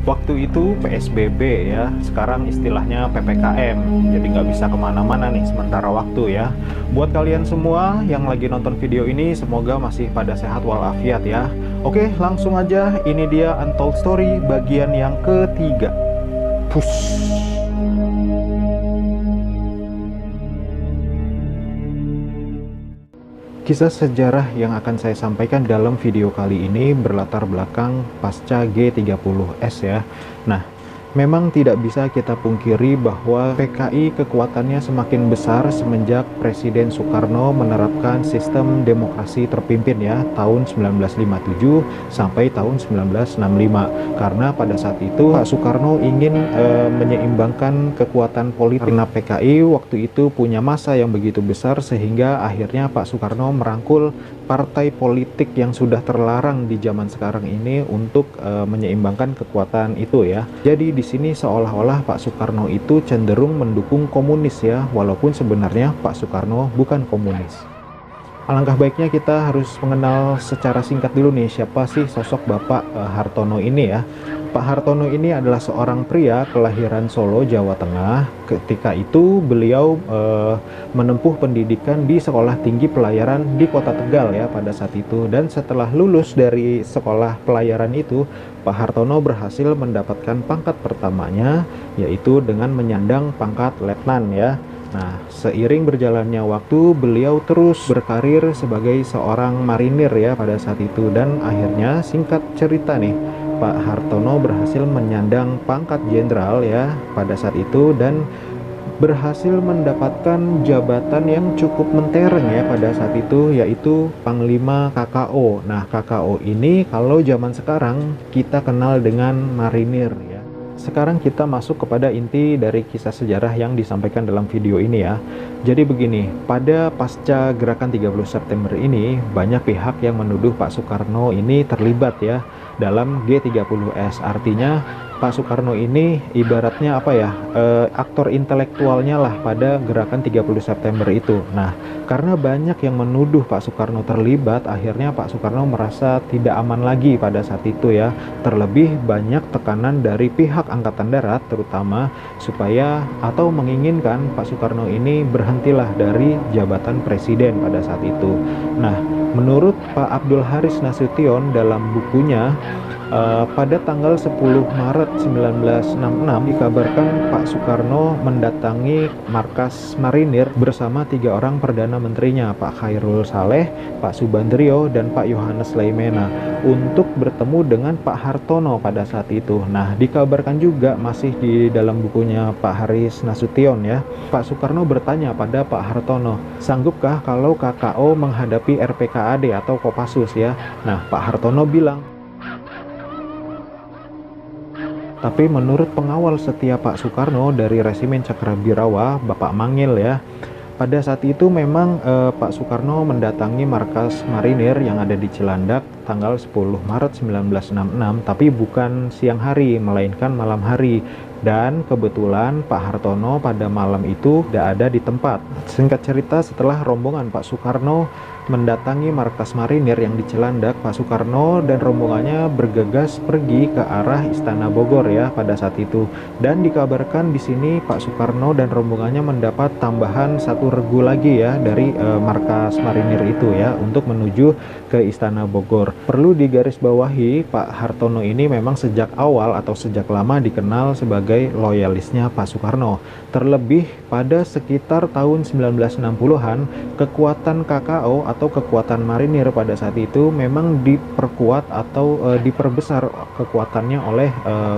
Waktu itu PSBB ya, sekarang istilahnya PPKM, jadi nggak bisa kemana-mana nih sementara waktu ya. Buat kalian semua yang lagi nonton video ini, semoga masih pada sehat walafiat ya. Oke, langsung aja, ini dia Untold Story bagian yang ketiga. Push. Kisah sejarah yang akan saya sampaikan dalam video kali ini berlatar belakang pasca G30S ya. Nah, memang tidak bisa kita pungkiri bahwa PKI kekuatannya semakin besar semenjak Presiden Soekarno menerapkan sistem demokrasi terpimpin ya, tahun 1957 sampai tahun 1965. Karena pada saat itu Pak Soekarno ingin menyeimbangkan kekuatan politik, karena PKI waktu itu punya massa yang begitu besar sehingga akhirnya Pak Soekarno merangkul partai politik yang sudah terlarang di zaman sekarang ini untuk menyeimbangkan kekuatan itu ya. Jadi di sini seolah-olah Pak Soekarno itu cenderung mendukung komunis ya, walaupun sebenarnya Pak Soekarno bukan komunis. Alangkah baiknya kita harus mengenal secara singkat dulu nih siapa sih sosok Bapak Hartono ini ya. Pak Hartono ini adalah seorang pria kelahiran Solo, Jawa Tengah. Ketika itu beliau menempuh pendidikan di Sekolah Tinggi Pelayaran di Kota Tegal ya pada saat itu. Dan setelah lulus dari sekolah pelayaran itu, Pak Hartono berhasil mendapatkan pangkat pertamanya, yaitu dengan menyandang pangkat letnan ya. Nah, seiring berjalannya waktu, beliau terus berkarir sebagai seorang marinir ya pada saat itu. Dan akhirnya singkat cerita nih, Pak Hartono berhasil menyandang pangkat jenderal ya pada saat itu dan berhasil mendapatkan jabatan yang cukup mentereng ya pada saat itu, yaitu Panglima KKO. Nah, KKO ini kalau zaman sekarang kita kenal dengan marinir ya. Sekarang kita masuk kepada inti dari kisah sejarah yang disampaikan dalam video ini ya. Jadi begini, pada pasca gerakan 30 September ini, banyak pihak yang menuduh Pak Soekarno ini terlibat ya dalam G30S. Artinya Pak Soekarno ini ibaratnya apa ya, aktor intelektualnya lah pada gerakan 30 September itu. Nah, karena banyak yang menuduh Pak Soekarno terlibat, akhirnya Pak Soekarno merasa tidak aman lagi pada saat itu ya. Terlebih banyak tekanan dari pihak Angkatan Darat terutama supaya atau menginginkan Pak Soekarno ini berhentilah dari jabatan presiden pada saat itu. Nah, menurut Pak Abdul Haris Nasution dalam bukunya, pada tanggal 10 Maret 1966 dikabarkan Pak Soekarno mendatangi markas marinir bersama 3 orang Perdana Menterinya, Pak Khairul Saleh, Pak Subandrio, dan Pak Yohanes Leimena untuk bertemu dengan Pak Hartono pada saat itu. Nah, dikabarkan juga masih di dalam bukunya Pak Haris Nasution ya, Pak Soekarno bertanya pada Pak Hartono, sanggupkah kalau KKO menghadapi RPKAD atau Kopassus ya? Nah, Pak Hartono bilang, tapi menurut pengawal setia Pak Soekarno dari Resimen Cakrabirawa, Bapak Mangil ya, pada saat itu memang Pak Soekarno mendatangi markas marinir yang ada di Cilandak tanggal 10 Maret 1966, tapi bukan siang hari, melainkan malam hari. Dan kebetulan Pak Hartono pada malam itu tidak ada di tempat. Singkat cerita, setelah rombongan Pak Soekarno mendatangi markas marinir yang di Cilandak, Pak Soekarno dan rombongannya bergegas pergi ke arah Istana Bogor ya pada saat itu. Dan dikabarkan di sini Pak Soekarno dan rombongannya mendapat tambahan 1 regu lagi ya dari markas marinir itu ya untuk menuju ke Istana Bogor. Perlu digarisbawahi, Pak Hartono ini memang sejak awal atau sejak lama dikenal sebagai loyalisnya Pak Soekarno. Terlebih pada sekitar tahun 1960-an, kekuatan KKO atau kekuatan marinir pada saat itu memang diperkuat atau diperbesar kekuatannya oleh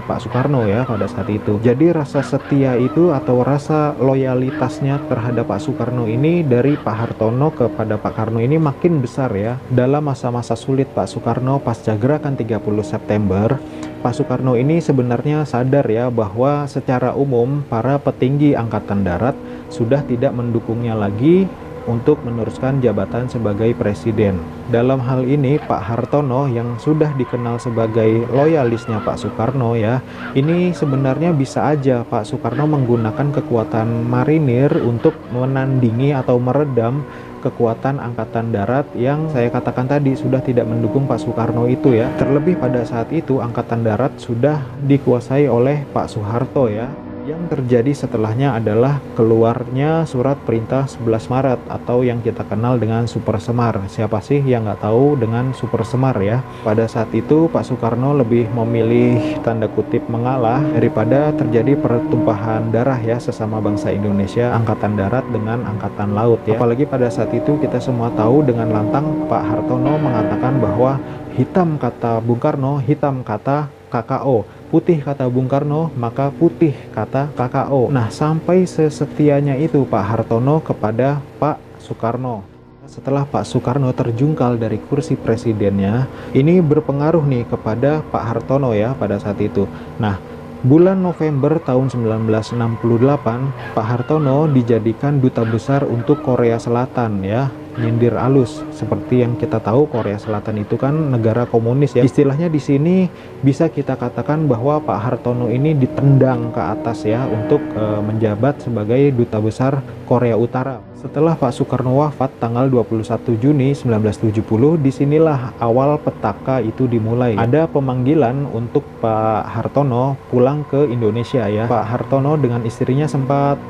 Pak Soekarno ya pada saat itu. Jadi rasa setia itu atau rasa loyalitasnya terhadap Pak Soekarno ini dari Pak Hartono kepada Pak Karno ini makin besar ya. Dalam masa-masa sulit Pak Soekarno pasca gerakan 30 September, Pak Soekarno ini sebenarnya sadar ya bahwa secara umum para petinggi Angkatan Darat sudah tidak mendukungnya lagi untuk meneruskan jabatan sebagai presiden. Dalam hal ini Pak Hartono yang sudah dikenal sebagai loyalisnya Pak Soekarno ya, ini sebenarnya bisa aja Pak Soekarno menggunakan kekuatan marinir untuk menandingi atau meredam kekuatan angkatan darat yang saya katakan tadi sudah tidak mendukung Pak Soekarno itu ya. Terlebih pada saat itu angkatan darat sudah dikuasai oleh Pak Soeharto ya. Yang terjadi setelahnya adalah keluarnya surat perintah 11 Maret atau yang kita kenal dengan Super Semar. Siapa sih yang nggak tahu dengan Super Semar ya? Pada saat itu Pak Soekarno lebih memilih tanda kutip mengalah daripada terjadi pertumpahan darah ya sesama bangsa Indonesia, angkatan darat dengan angkatan laut ya. Apalagi pada saat itu kita semua tahu dengan lantang Pak Hartono mengatakan bahwa hitam kata Bung Karno, hitam kata KKO, putih kata Bung Karno, maka putih kata KKO. Nah, sampai sesetianya itu Pak Hartono kepada Pak Soekarno. Setelah Pak Soekarno terjungkal dari kursi presidennya, ini berpengaruh nih kepada Pak Hartono ya pada saat itu. Nah, bulan November tahun 1968, Pak Hartono dijadikan duta besar untuk Korea Selatan ya. Nyindir alus, seperti yang kita tahu Korea Selatan itu kan negara komunis ya. Istilahnya di sini bisa kita katakan bahwa Pak Hartono ini ditendang ke atas ya untuk menjabat sebagai duta besar Korea Utara. Setelah Pak Soekarno wafat tanggal 21 Juni 1970, disinilah awal petaka itu dimulai. Ada pemanggilan untuk Pak Hartono pulang ke Indonesia ya. Pak Hartono dengan istrinya sempat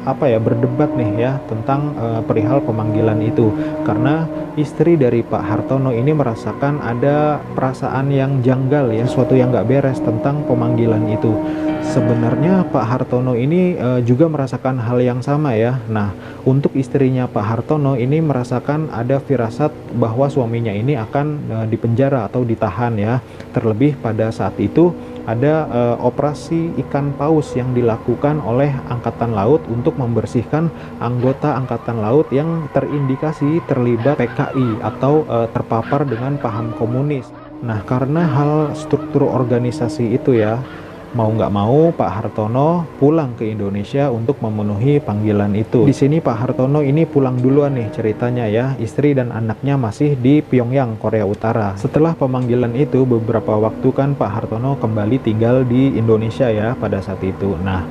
berdebat nih ya tentang perihal pemanggilan itu, karena istri dari Pak Hartono ini merasakan ada perasaan yang janggal ya, sesuatu yang nggak beres tentang pemanggilan itu. Sebenarnya Pak Hartono ini juga merasakan hal yang sama ya. Nah, untuk istrinya Pak Hartono ini merasakan ada firasat bahwa suaminya ini akan dipenjara atau ditahan ya. Terlebih pada saat itu ada operasi ikan paus yang dilakukan oleh Angkatan Laut untuk membersihkan anggota Angkatan Laut yang terindikasi terlibat PKI atau terpapar dengan paham komunis. Nah, karena hal struktur organisasi itu ya, mau nggak mau Pak Hartono pulang ke Indonesia untuk memenuhi panggilan itu. Di sini Pak Hartono ini pulang duluan nih ceritanya ya, istri dan anaknya masih di Pyongyang, Korea Utara. Setelah pemanggilan itu beberapa waktu kan Pak Hartono kembali tinggal di Indonesia ya pada saat itu. Nah,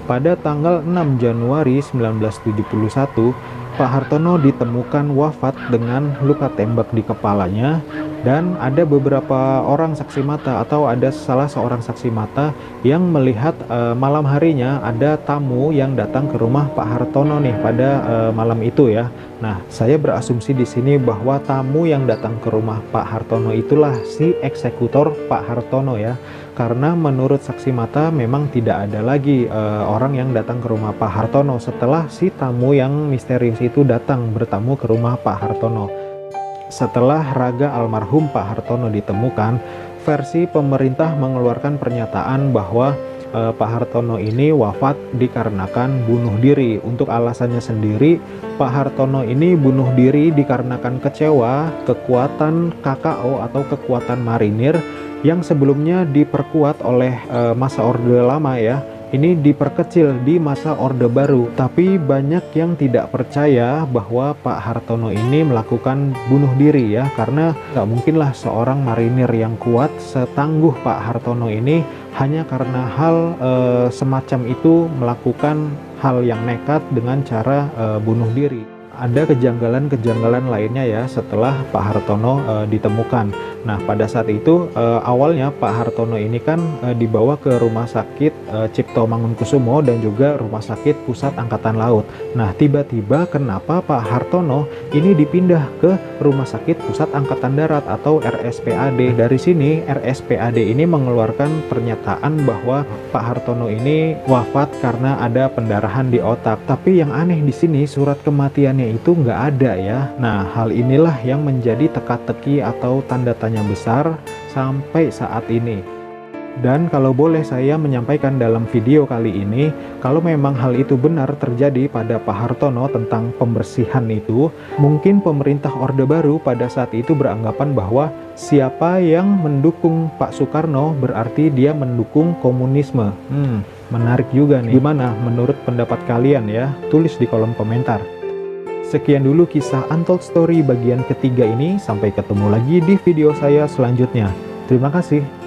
pada tanggal 6 Januari 1971 Pak Hartono ditemukan wafat dengan luka tembak di kepalanya, dan ada beberapa orang saksi mata atau ada salah seorang saksi mata yang melihat malam harinya ada tamu yang datang ke rumah Pak Hartono nih pada malam itu ya. Nah, saya berasumsi di sini bahwa tamu yang datang ke rumah Pak Hartono itulah si eksekutor Pak Hartono ya. Karena menurut saksi mata memang tidak ada lagi orang yang datang ke rumah Pak Hartono setelah si tamu yang misterius itu datang bertamu ke rumah Pak Hartono. Setelah raga almarhum Pak Hartono ditemukan, versi pemerintah mengeluarkan pernyataan bahwa Pak Hartono ini wafat dikarenakan bunuh diri. Untuk alasannya sendiri, Pak Hartono ini bunuh diri dikarenakan kecewa kekuatan KKO atau kekuatan marinir yang sebelumnya diperkuat oleh masa Orde Lama ya. Ini diperkecil di masa Orde Baru, tapi banyak yang tidak percaya bahwa Pak Hartono ini melakukan bunuh diri ya, karena nggak mungkinlah seorang marinir yang kuat setangguh Pak Hartono ini hanya karena hal semacam itu melakukan hal yang nekat dengan cara bunuh diri. Ada kejanggalan-kejanggalan lainnya ya setelah Pak Hartono ditemukan. Nah, pada saat itu awalnya Pak Hartono ini kan dibawa ke Rumah Sakit Cipto Mangunkusumo dan juga Rumah Sakit Pusat Angkatan Laut. Nah, tiba-tiba kenapa Pak Hartono ini dipindah ke Rumah Sakit Pusat Angkatan Darat atau RSPAD. Dari sini RSPAD ini mengeluarkan pernyataan bahwa Pak Hartono ini wafat karena ada pendarahan di otak. Tapi yang aneh di sini surat kematiannya itu nggak ada ya. Nah, hal inilah yang menjadi teka-teki atau tanda tanya besar sampai saat ini. Dan kalau boleh saya menyampaikan dalam video kali ini, kalau memang hal itu benar terjadi pada Pak Hartono tentang pembersihan itu, mungkin pemerintah Orde Baru pada saat itu beranggapan bahwa siapa yang mendukung Pak Soekarno berarti dia mendukung komunisme. Menarik juga nih. Gimana menurut pendapat kalian ya? Tulis di kolom komentar. Sekian dulu kisah Untold Story bagian ketiga ini. Sampai ketemu lagi di video saya selanjutnya. Terima kasih.